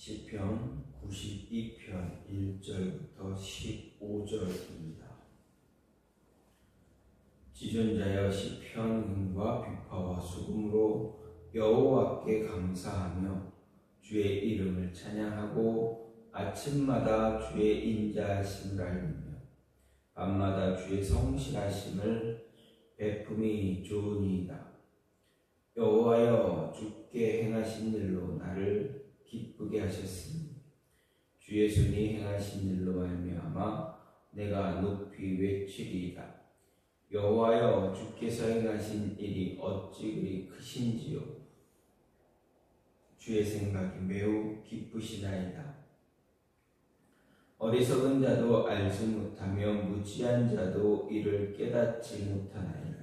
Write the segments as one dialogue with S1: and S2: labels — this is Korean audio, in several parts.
S1: 시편 92편 1절부터 15절입니다. 지존자여 시편과 비파와 수금으로 여호와께 감사하며 주의 이름을 찬양하고 아침마다 주의 인자하심을 알리며 밤마다 주의 성실하심을 베품이 좋으니이다. 여호와여 주께 행하신 일로 나를 기쁘게 하셨으니 주의 손이 행하신 일로 말미암아 내가 높이 외치리이다. 여호와여 주께서 행하신 일이 어찌 그리 크신지요. 주의 생각이 매우 기쁘시나이다. 어리석은 자도 알지 못하며 무지한 자도 이를 깨닫지 못하나이다.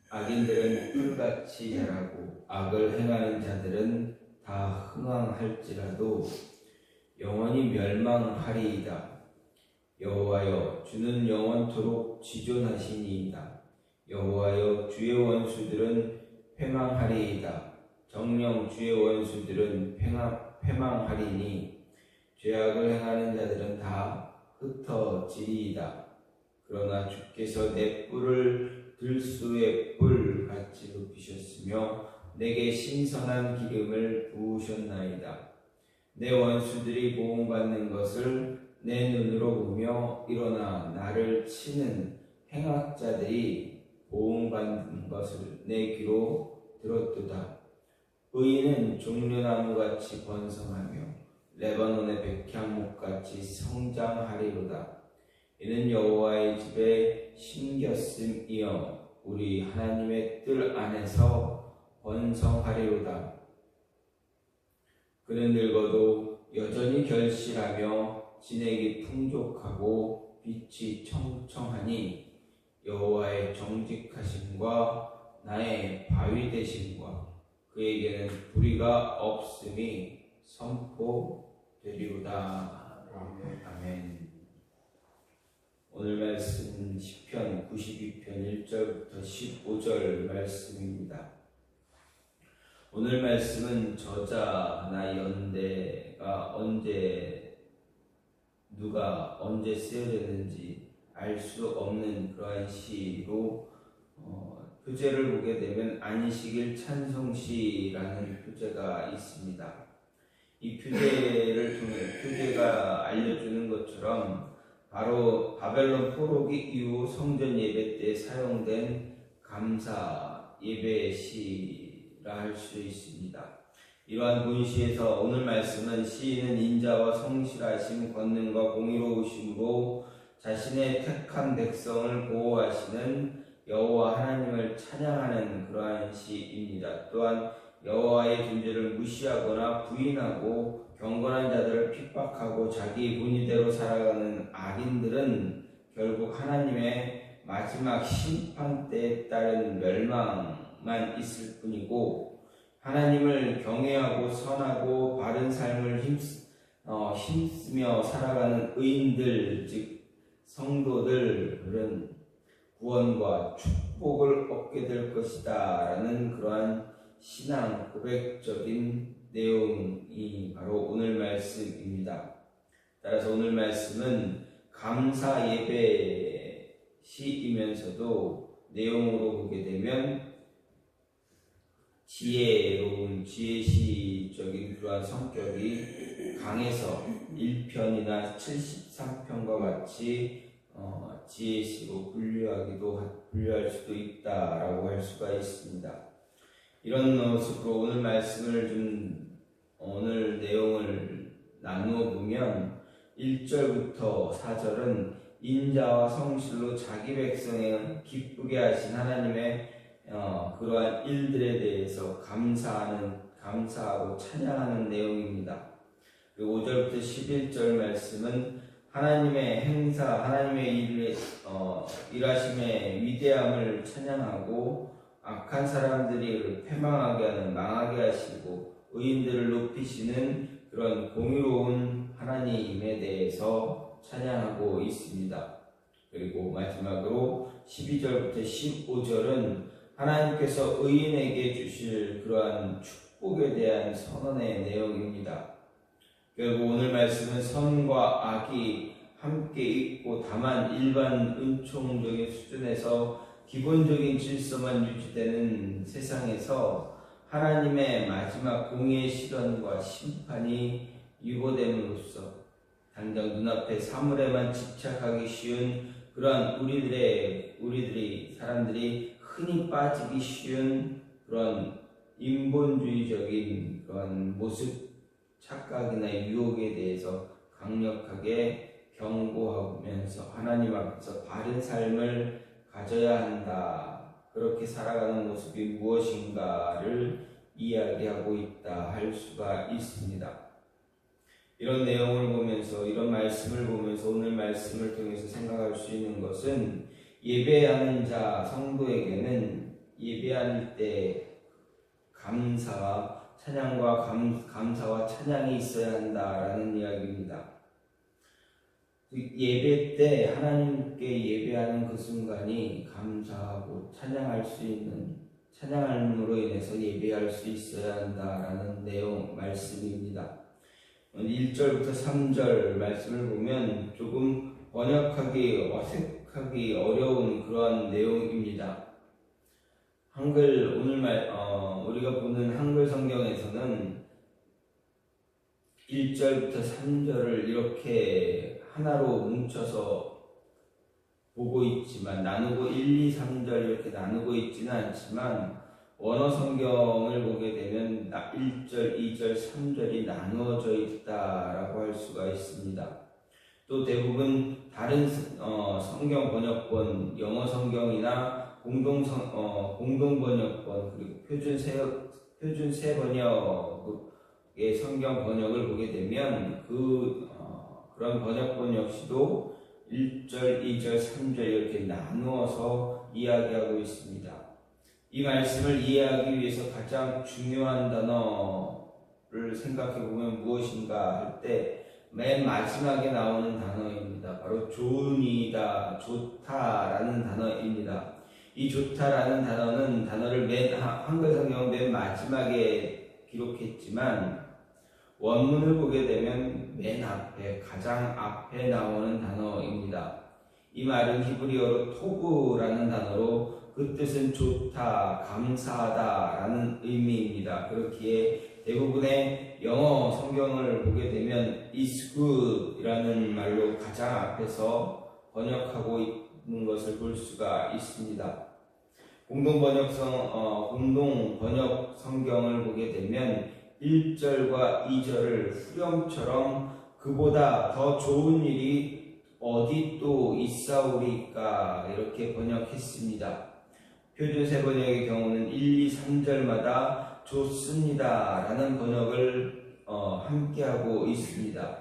S1: 악인들은 꿀같이 자라고 악을 행하는 자들은 다 흥황할지라도 영원히 멸망하리이다. 여호와여 주는 영원토록 지존하시니이다. 여호와여 주의 원수들은 패망하리이다. 정녕 주의 원수들은 패망하리니 죄악을 행하는 자들은 다 흩어지리이다. 그러나 주께서 내 뿔을 들수의 뿔같이 높이셨으며 내게 신선한 기름을 부으셨나이다. 내 원수들이 보응받는 것을 내 눈으로 보며 일어나 나를 치는 행악자들이 보응받는 것을 내 귀로 들었도다. 의인은 종려나무같이 번성하며 레바논의 백향목같이 성장하리로다. 이는 여호와의 집에 심겼음이여 우리 하나님의 뜰 안에서 번성하리로다. 그는 늙어도 여전히 결실하며 진액이 풍족하고 빛이 청청하니 여호와의 정직하심과 나의 바위 되심과 그에게는 불의가 없음이 선포되리로다. 아멘. 오늘 말씀 시편 92편 1절부터 15절 말씀입니다. 오늘 말씀은 저자나 연대가 누가 언제 쓰여졌는지 알 수 없는 그러한 시로 표제를 보게 되면 안식일 찬송시라는 표제가 있습니다. 이 표제를 통해 표제가 알려주는 것처럼 바로 바벨론 포로기 이후 성전 예배 때 사용된 감사 예배 시라 할 수 있습니다. 이러한 본시에서 오늘 말씀은 시인은 인자와 성실하심, 권능과 공의로우심으로 자신의 택한 백성을 보호하시는 여호와 하나님을 찬양하는 그러한 시입니다. 또한 여호와의 존재를 무시하거나 부인하고 경건한 자들을 핍박하고 자기 본의대로 살아가는 악인들은 결국 하나님의 마지막 심판 때에 따른 멸망만 있을 뿐이고 하나님을 경외하고 선하고 바른 삶을 힘쓰며 살아가는 의인들 즉 성도들은 구원과 축복을 얻게 될 것이다 라는 그러한 신앙 고백적인 내용이 바로 오늘 말씀입니다. 따라서 오늘 말씀은 감사 예배 시이면서도 내용으로 보게 되면 지혜로운 지혜시적인 그러한 성격이 강해서 1편이나 73편과 같이 지혜시로 분류할 수도 있다라고 할 수가 있습니다. 이런 모습으로 오늘 말씀을 오늘 내용을 나누어 보면 1절부터 4절은 인자와 성실로 자기 백성을 기쁘게 하신 하나님의 그러한 일들에 대해서 감사하고 찬양하는 내용입니다. 그리고 5절부터 11절 말씀은 하나님의 행사, 하나님의 일하심의 위대함을 찬양하고 악한 사람들이 패망하게 하는 망하게 하시고 의인들을 높이시는 그런 공의로운 하나님에 대해서 찬양하고 있습니다. 그리고 마지막으로 12절부터 15절은 하나님께서 의인에게 주실 그러한 축복에 대한 선언의 내용입니다. 결국 오늘 말씀은 선과 악이 함께 있고 다만 일반 은총적인 수준에서 기본적인 질서만 유지되는 세상에서 하나님의 마지막 공의의 실현과 심판이 유보됨으로써 당장 눈앞의 사물에만 집착하기 쉬운 그러한 사람들이 흔히 빠지기 쉬운 그런 인본주의적인 그런 모습, 착각이나 유혹에 대해서 강력하게 경고하면서 하나님 앞에서 바른 삶을 가져야 한다. 그렇게 살아가는 모습이 무엇인가를 이야기하고 있다 할 수가 있습니다. 이런 내용을 보면서, 이런 말씀을 보면서 오늘 말씀을 통해서 생각할 수 있는 것은 예배하는 자 성도에게는 예배할 때 감사와 찬양이 있어야 한다라는 이야기입니다. 예배 때 하나님께 예배하는 그 순간이 감사하고 찬양함으로 인해서 예배할 수 있어야 한다라는 내용 말씀입니다. 1절부터 3절 말씀을 보면 조금 번역하기 어색하기 어려운 그러한 내용입니다. 우리가 보는 한글 성경에서는 1절부터 3절을 이렇게 하나로 뭉쳐서 보고 있지만 1, 2, 3절 이렇게 나누고 있지는 않지만 원어 성경을 보게 되면 1절, 2절, 3절이 나누어져 있다라고 할 수가 있습니다. 또 대부분 다른 성경 번역본, 영어 성경이나 공동 번역본 그리고 표준 새 번역의 성경 번역을 보게 되면 그런 번역본 역시도 1절, 2절, 3절 이렇게 나누어서 이야기하고 있습니다. 이 말씀을 이해하기 위해서 가장 중요한 단어를 생각해 보면 무엇인가 할 때 맨 마지막에 나오는 단어입니다. 바로 좋으니다, 좋다라는 단어입니다. 이 좋다라는 단어를 한글 성경은 맨 마지막에 기록했지만 원문을 보게 되면 맨 앞에, 가장 앞에 나오는 단어입니다. 이 말은 히브리어로 토브라는 단어로 그 뜻은 좋다, 감사하다 라는 의미입니다. 그렇기에 대부분의 영어 성경을 보게 되면 is good 이라는 말로 가장 앞에서 번역하고 있는 것을 볼 수가 있습니다. 공동 번역 성경을 보게 되면 1절과 2절을 후렴처럼 그보다 더 좋은 일이 어디 또 있사오리까 이렇게 번역했습니다. 표준 새 번역의 경우는 1, 2, 3절마다 좋습니다 라는 번역을 함께하고 있습니다.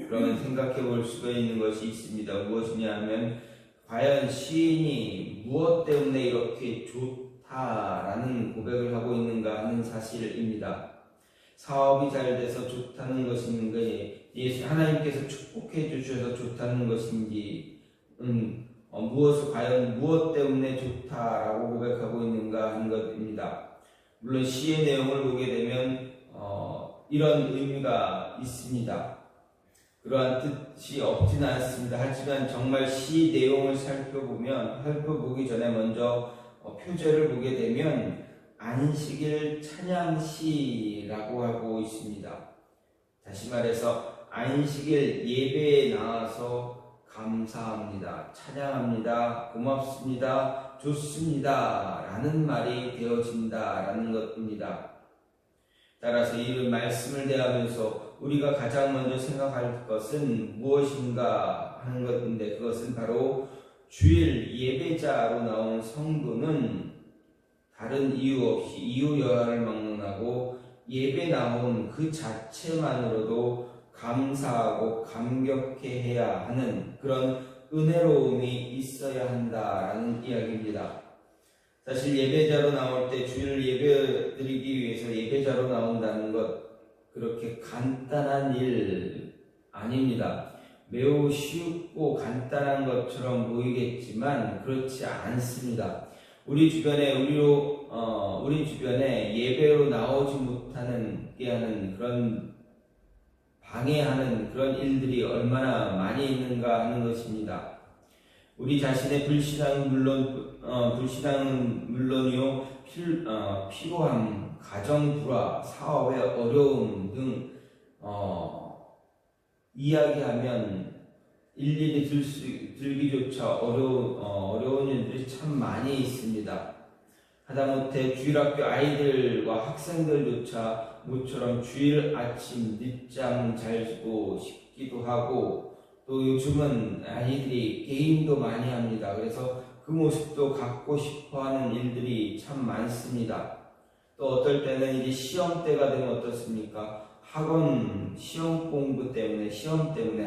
S1: 그러면 생각해 볼 수가 있는 것이 있습니다. 무엇이냐 하면 과연 시인이 무엇 때문에 이렇게 좋다라는 고백을 하고 있는가 하는 사실입니다. 사업이 잘 돼서 좋다는 것인지, 하나님께서 축복해 주셔서 좋다는 것인지, 과연 무엇 때문에 좋다라고 고백하고 있는가 하는 것입니다. 물론 시의 내용을 보게 되면 이런 의미가 있습니다. 그러한 뜻이 없지는 않습니다. 하지만 정말 시 내용을 살펴보기 전에 먼저 표제를 보게 되면 안식일 찬양시라고 하고 있습니다. 다시 말해서 안식일 예배에 나와서 감사합니다, 찬양합니다, 고맙습니다, 좋습니다 라는 말이 되어진다 라는 것입니다. 따라서 이 말씀을 대하면서 우리가 가장 먼저 생각할 것은 무엇인가 하는 것인데, 그것은 바로 주일 예배자로 나온 성도는 다른 이유 없이 이유 여하를 막론하고 예배 나온 그 자체만으로도 감사하고 감격해야 하는 그런 은혜로움이 있어야 한다라는 이야기입니다. 사실 예배자로 나올 때 주일 예배 드리기 위해서 예배자로 나온다는 것, 그렇게 간단한 일 아닙니다. 매우 쉽고 간단한 것처럼 보이겠지만 그렇지 않습니다. 우리 주변에 예배로 나오지 못하는 그런 방해하는 그런 일들이 얼마나 많이 있는가 하는 것입니다. 우리 자신의 불신앙은 물론이요, 피로함, 가정 불화, 사업의 어려움 등 이야기하면 일일이 들기조차 어려운 일들이 참 많이 있습니다. 하다못해 주일학교 아이들과 학생들조차 모처럼 주일 아침 늦잠 자고 싶기도 하고, 또 요즘은 아이들이 게임도 많이 합니다. 그래서 그 모습도 갖고 싶어하는 일들이 참 많습니다. 또 어떨 때는 이제 시험 때가 되면 어떻습니까? 시험 공부 때문에, 시험 때문에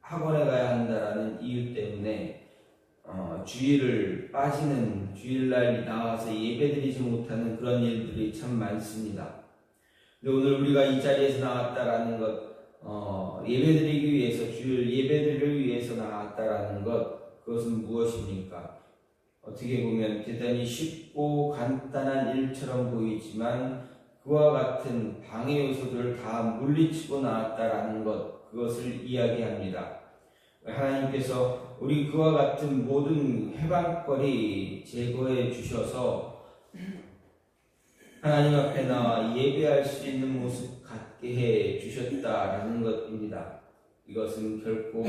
S1: 학원에 가야 한다라는 이유 때문에 주일날 나와서 예배드리지 못하는 그런 일들이 참 많습니다. 근데 오늘 우리가 이 자리에서 나왔다라는 것, 예배드리기 위해서, 주일 예배드리기 위해서 나왔다라는 것, 그것은 무엇입니까? 어떻게 보면 대단히 쉽고 간단한 일처럼 보이지만 그와 같은 방해 요소들을 다 물리치고 나왔다라는 것, 그것을 이야기합니다. 하나님께서 우리 그와 같은 모든 해방거리 제거해 주셔서 하나님 앞에 나와 예배할 수 있는 모습 갖게 해 주셨다라는 것입니다. 이것은 결코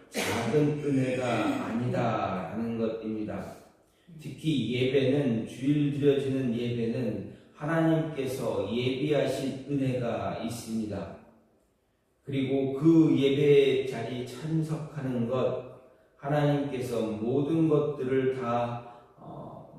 S1: 작은 은혜가 아니다라는 것입니다. 특히 주일 드려지는 예배는 하나님께서 예비하신 은혜가 있습니다. 그리고 그 예배 자리에 참석하는 것, 하나님께서 모든 것들을 다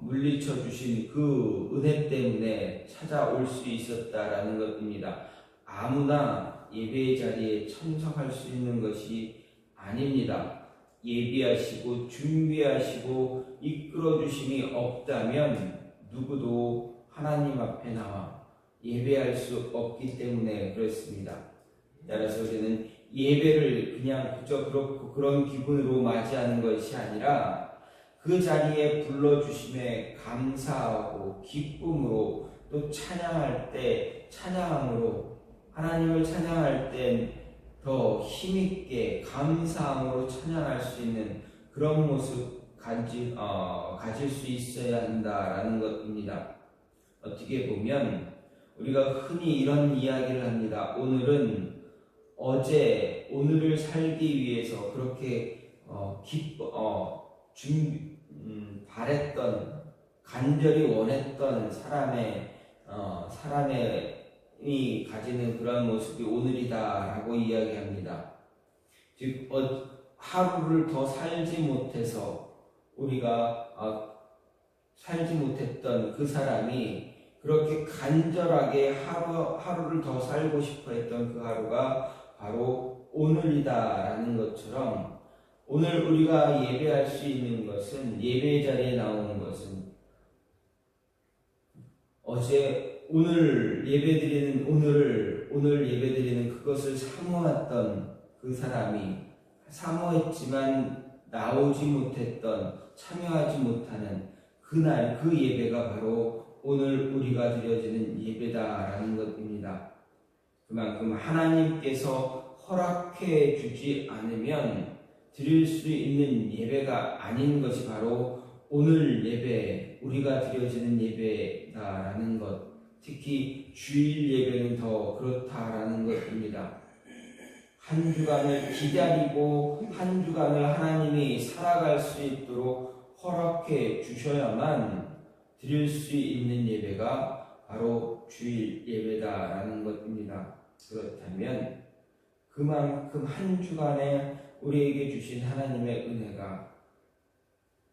S1: 물리쳐 주신 그 은혜 때문에 찾아올 수 있었다라는 것입니다. 아무나 예배 자리에 참석할 수 있는 것이 아닙니다. 예비하시고 준비하시고 이끌어 주심이 없다면 누구도 하나님 앞에 나와 예배할 수 없기 때문에 그렇습니다. 따라서 우리는 예배를 그냥 그저 그렇고 그런 기분으로 맞이하는 것이 아니라 그 자리에 불러주심에 감사하고 기쁨으로, 또 찬양할 때 찬양함으로, 하나님을 찬양할 때 더 힘있게 감사함으로 찬양할 수 있는 그런 모습 가질 수 있어야 한다라는 것입니다. 어떻게 보면 우리가 흔히 이런 이야기를 합니다. 오늘을 살기 위해서 그렇게 바랬던, 간절히 원했던 사람이 가지는 그런 모습이 오늘이다라고 이야기합니다. 즉, 하루를 더 살지 못해서 우리가 살지 못했던 그 사람이 그렇게 간절하게 하루를 더 살고 싶어 했던 그 하루가 바로 오늘이다라는 것처럼, 오늘 우리가 예배할 수 있는 것은, 예배 자리에 나오는 것은 오늘 예배드리는 그것을 사모했던 그 사람이, 사모했지만 나오지 못했던, 참여하지 못하는 그날 그 예배가 바로 오늘 우리가 드려지는 예배다라는 것입니다. 그만큼 하나님께서 허락해 주지 않으면 드릴 수 있는 예배가 아닌 것이 바로 오늘 예배, 우리가 드려지는 예배다라는 것, 특히 주일 예배는 더 그렇다라는 것입니다. 한 주간을 기다리고 한 주간을 하나님이 살아갈 수 있도록 허락해 주셔야만 드릴 수 있는 예배가 바로 주일 예배다라는 것입니다. 그렇다면 그만큼 한 주간에 우리에게 주신 하나님의 은혜가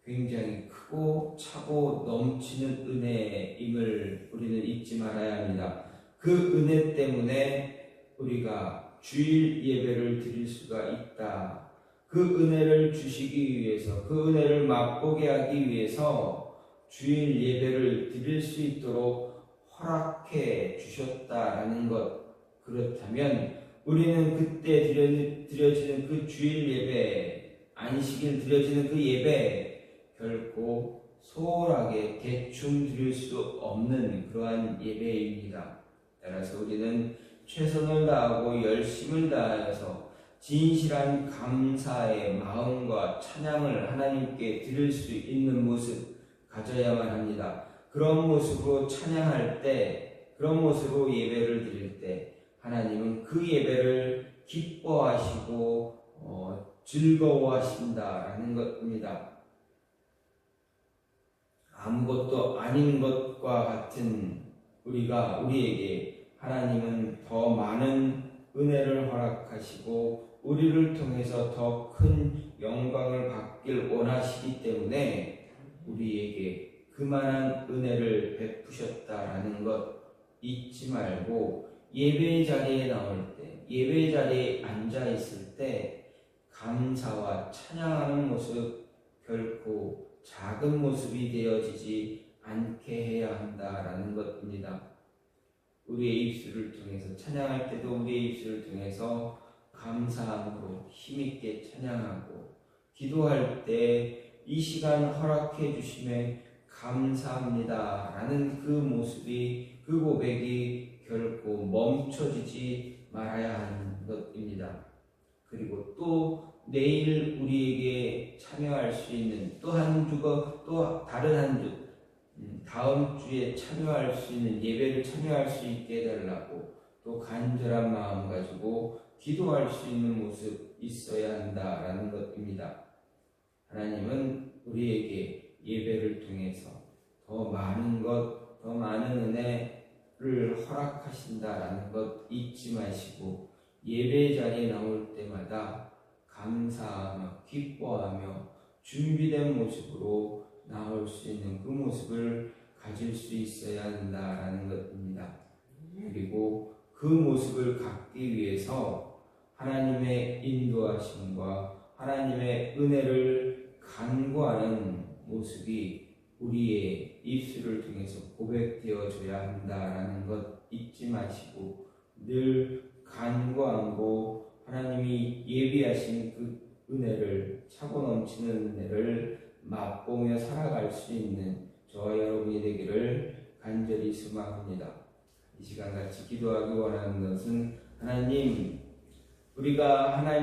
S1: 굉장히 크고 차고 넘치는 은혜임을 우리는 잊지 말아야 합니다. 그 은혜 때문에 우리가 주일 예배를 드릴 수가 있다. 그 은혜를 주시기 위해서, 그 은혜를 맛보게 하기 위해서 주일 예배를 드릴 수 있도록 허락해 주셨다라는 것. 그렇다면 우리는 그때 드려지는 그 주일 예배, 안식일 드려지는 그 예배 결코 소홀하게 대충 드릴 수 없는 그러한 예배입니다. 따라서 우리는 최선을 다하고 열심을 다하여서 진실한 감사의 마음과 찬양을 하나님께 드릴 수 있는 모습 가져야만 합니다. 그런 모습으로 찬양할 때, 그런 모습으로 예배를 드릴 때 하나님은 그 예배를 기뻐하시고 즐거워하신다라는 것입니다. 아무것도 아닌 것과 같은 우리에게 하나님은 더 많은 은혜를 허락하시고 우리를 통해서 더 큰 영광을 받길 원하시기 때문에 우리에게 그만한 은혜를 베푸셨다라는 것 잊지 말고 예배 자리에 나올 때, 예배 자리에 앉아 있을 때 감사와 찬양하는 모습 결코 작은 모습이 되어지지 않게 해야 한다라는 것입니다. 우리의 입술을 통해서 찬양할 때도 우리의 입술을 통해서 감사함으로 힘있게 찬양하고, 기도할 때 이 시간 허락해 주심에 감사합니다 라는 그 모습이, 그 고백이 결코 멈춰지지 말아야 하는 것입니다. 그리고 또 내일 우리에게 참여할 수 있는 또 다른 한 주, 다음 주에 참여할 수 있는 예배를 참여할 수 있게 해달라고 또 간절한 마음 가지고 기도할 수 있는 모습 있어야 한다라는 것입니다. 하나님은 우리에게 예배를 통해서 더 많은 은혜를 허락하신다라는 것 잊지 마시고 예배 자리에 나올 때마다 감사하며 기뻐하며 준비된 모습으로 나올 수 있는 그 모습을 가질 수 있어야 한다라는 것입니다. 그리고 그 모습을 갖기 위해서 하나님의 인도하심과 하나님의 은혜를 간구하는 모습이 우리의 입술을 통해서 고백되어져야 한다라는 것 잊지 마시고 늘 간구하고 하나님이 예비하신 그 은혜를, 차고 넘치는 은혜를 맛보며 살아갈 수 있는 저와 여러분이 되기를 간절히 소망합니다. 이 시간 같이 기도하기 원하는 것은, 하나님, 우리가 하나님